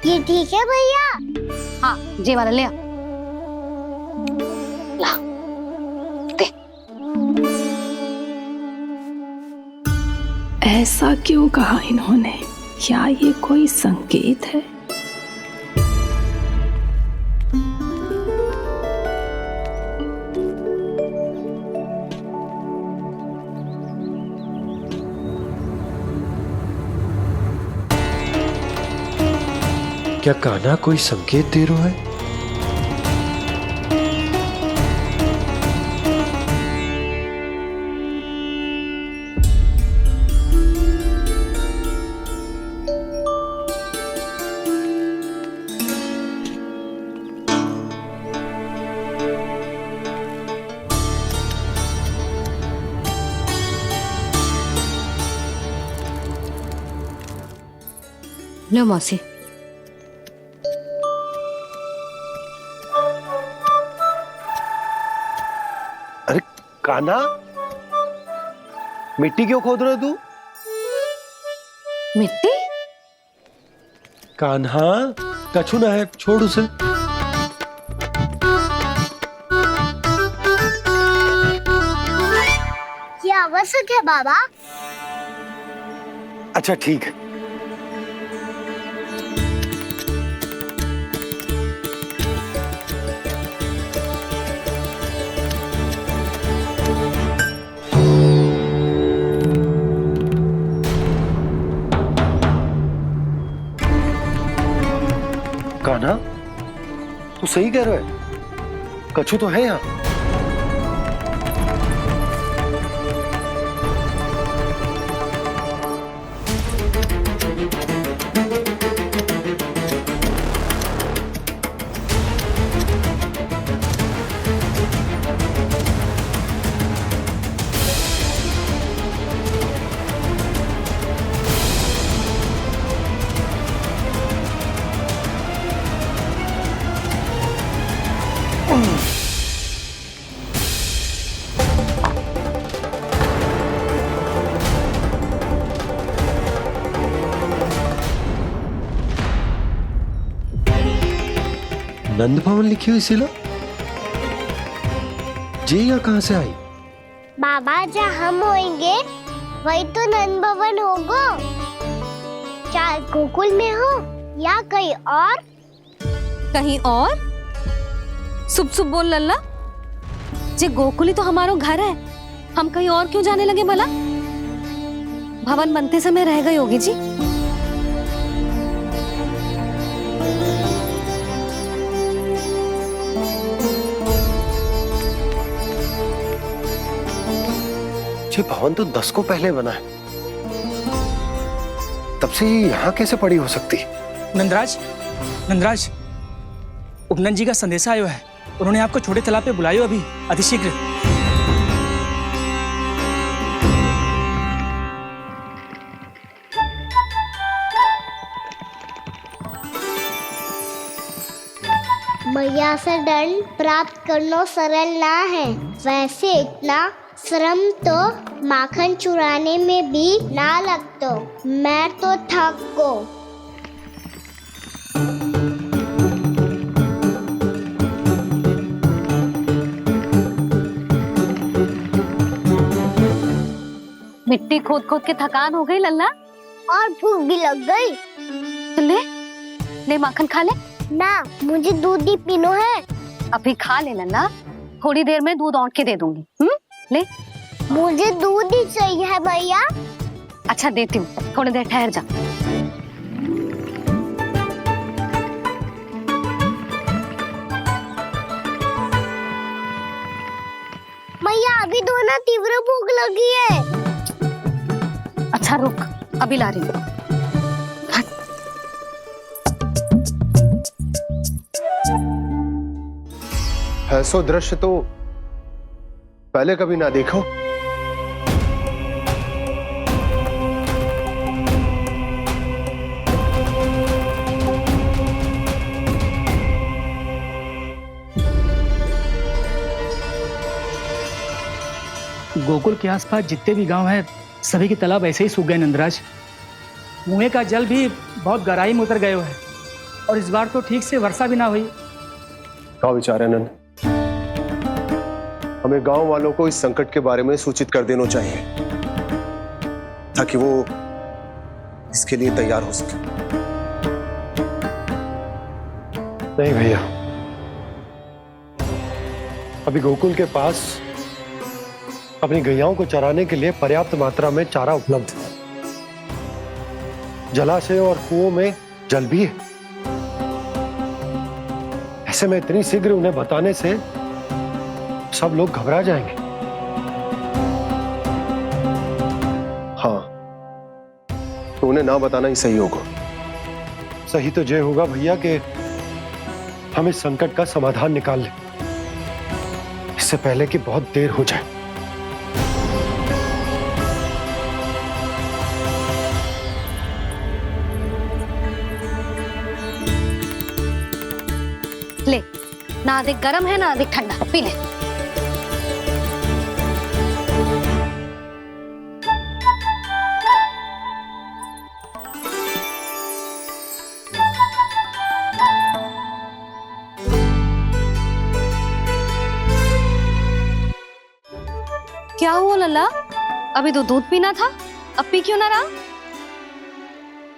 ये ठीक है भैया? हाँ, जे वाला ले आ। ला, दे। ऐसा क्यों कहा इन्होंने? क्या ये कोई संकेत है? क्या कान्हा कोई संकेत दे रहा है? लो मौसी। अरे कान्हा, मिट्टी क्यों खोद रहे हो तू? मिट्टी? कान्हा, कछु ना है, छोड़ उसे। ये आवश्यक है बाबा। अच्छा ठीक है। कान्हा, तू सही कह रहा है, कछु तो है यहाँ। नंद भवन लिखी हुई सिला, जे यहाँ कहाँ से आई? बाबा जहाँ हम होंगे वही तो नंद भवन होगा। चाहे गोकुल में हो या कहीं और। कहीं और? सुब सुब बोल लल्ला। जे गोकुली तो हमारो घर है, हम कहीं और क्यों जाने लगे भला? भवन बनते समय रह गई होगी जी। ये भवन तो 10 को पहले बना है, तब से ये यहाँ कैसे पड़ी हो सकती? नंदराज, नंदराज, उपनंद जी का संदेशा आयो है। उन्होंने आपको छोटे तालाब पे बुलायो अभी, अतिशीघ्र। मैया से दंड प्राप्त करना सरल ना है। वैसे इतना श्रम तो माखन चुराने में भी ना लगतो। मैं तो थक गो। मिट्टी खोद खोद के थकान हो गई लल्ला, और भूख भी लग गई। तो ले माखन खा ले। ना, मुझे दूध ही पीनो है। अभी खा ले लल्ला, थोड़ी देर में दूध औंट के दे दूंगी। ले। मुझे दूध ही चाहिए है भैया। अच्छा देती हूँ, थोड़ी देर ठहर जा। मैया अभी तो ना तीव्र भूख लगी है। अच्छा रुक, अभी ला रही हूँ। ऐसा दृश्य तो पहले कभी ना देखो। गोकुल के आसपास जितने भी गांव हैं, सभी के तालाब ऐसे ही सूख गए नंदराज। कुएं का जल भी बहुत गहराई में उतर गए है, और इस बार तो ठीक से वर्षा भी ना हुई। क्या विचार है नंद? हमें गांव वालों को इस संकट के बारे में सूचित कर देना चाहिए, ताकि वो इसके लिए तैयार हो सके। नहीं भैया, अभी गोकुल के पास अपनी गैयाओं को चराने के लिए पर्याप्त मात्रा में चारा उपलब्ध है। जलाशय और कुओं में जल भी है। ऐसे में इतनी शीघ्र उन्हें बताने से सब लोग घबरा जाएंगे। हाँ, तो उन्हें ना बताना ही सही होगा। सही तो ये होगा भैया कि हम इस संकट का समाधान निकाल लें, इससे पहले कि बहुत देर हो जाए। ले, ना अधिक गर्म है ना अधिक ठंडा, पी ले। क्या हुआ लल्ला? अभी तो दूध पीना था, अब पी क्यों ना रहा?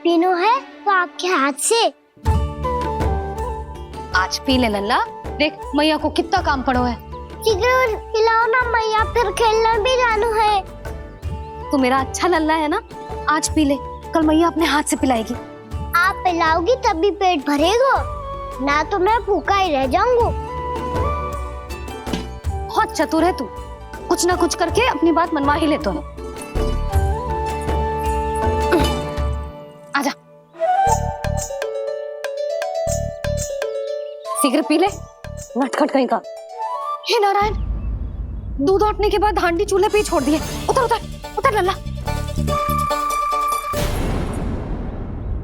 पीनो है तो आपके हाथ से। आज पी ले लल्ला, देख मैया को कितना काम पड़ो है। शीघ्र पिलाओ ना मैया, फिर खेलने भी जाना है। तू मेरा अच्छा लल्ला है ना, आज पी ले, कल मैया अपने हाथ से पिलाएगी। आप पिलाओगी तभी पेट भरेगा, ना तो मैं भूखा ही रह जाऊंगा। बहुत चतुर है तू, कुछ ना कुछ करके अपनी बात मनवा ही लेता है। आजा, शीघ्र पी ले, नटखट कहीं का। हे नारायण, दूध औटने के बाद हांडी चूल्हे पे ही छोड़ दिए। उतर उतर उतर लल्ला।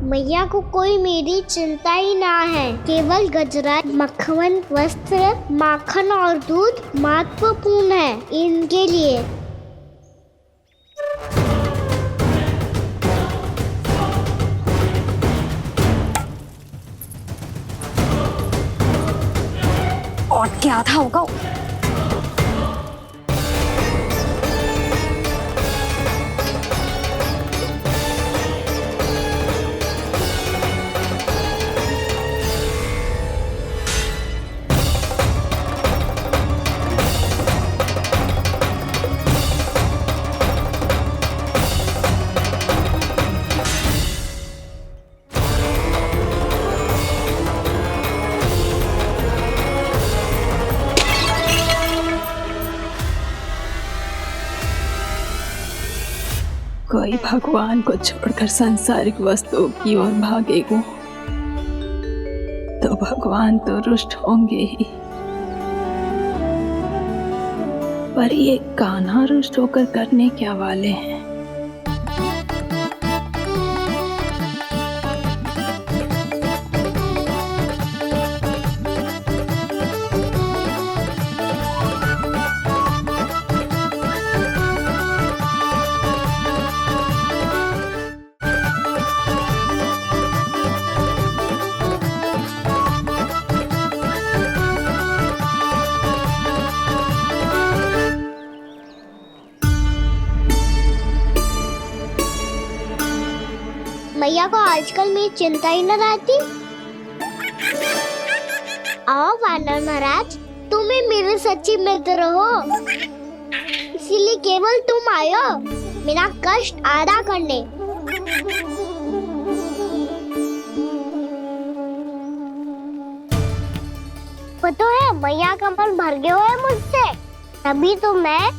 मैया को कोई मेरी चिंता ही ना है, केवल गजरा, मक्खन, वस्त्र, माखन और दूध महत्वपूर्ण है इनके लिए। और क्या था होगा? कोई भगवान को छोड़कर सांसारिक वस्तुओं की ओर भागेगा तो भगवान तो रुष्ट होंगे ही, पर ये कान्हा रुष्ट होकर करने क्या वाले हैं? मैया को आजकल मेरी चिंता ही न रहती। आओ वानर महाराज, तुम ही मेरे सच्ची मित्र हो, इसीलिए केवल तुम आयो मेरा कष्ट आधा करने। पता है मैया का मन भर गया है मुझसे, तभी तो मैं,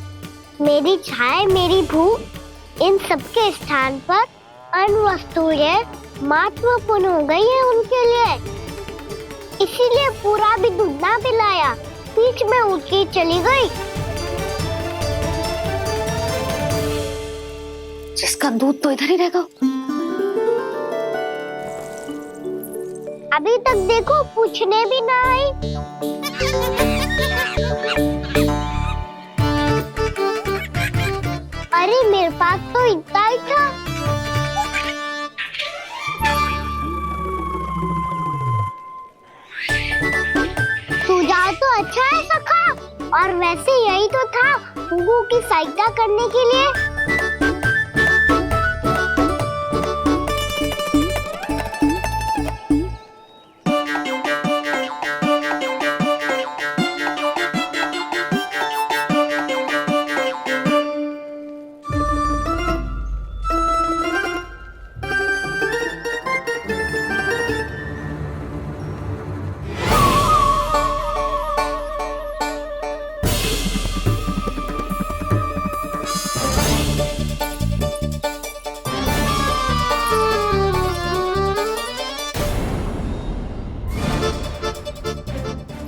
मेरी छाया, मेरी भूख, इन सबके स्थान पर अन्य वस्तुएं महत्वपूर्ण हो गई है उनके लिए, इसीलिए पूरा भी दूध ना पिलाया, बीच में उठ के चली गई। जिसका दूध तो इधर ही रहेगा। अभी तक देखो पूछने भी ना आई। अरे मेरे पास तो इतना ही था। सुझाव तो अच्छा है सखा, और वैसे यही तो था हुगू की सहायता करने के लिए।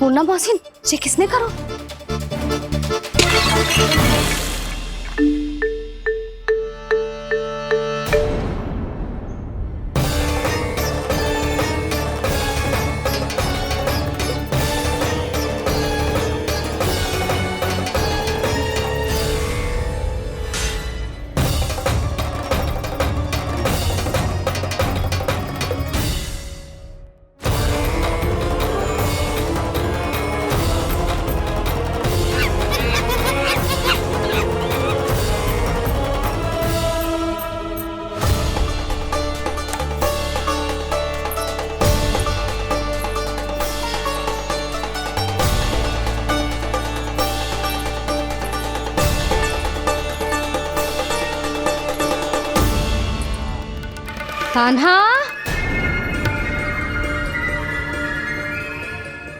पूर्णा मौसी, ये किसने करो? कान्हा,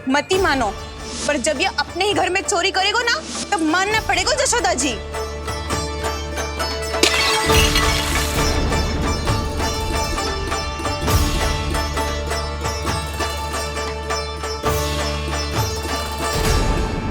मत ही मानो, पर जब ये अपने ही घर में चोरी करेगा ना, तब मानना पड़ेगा जशोदा जी।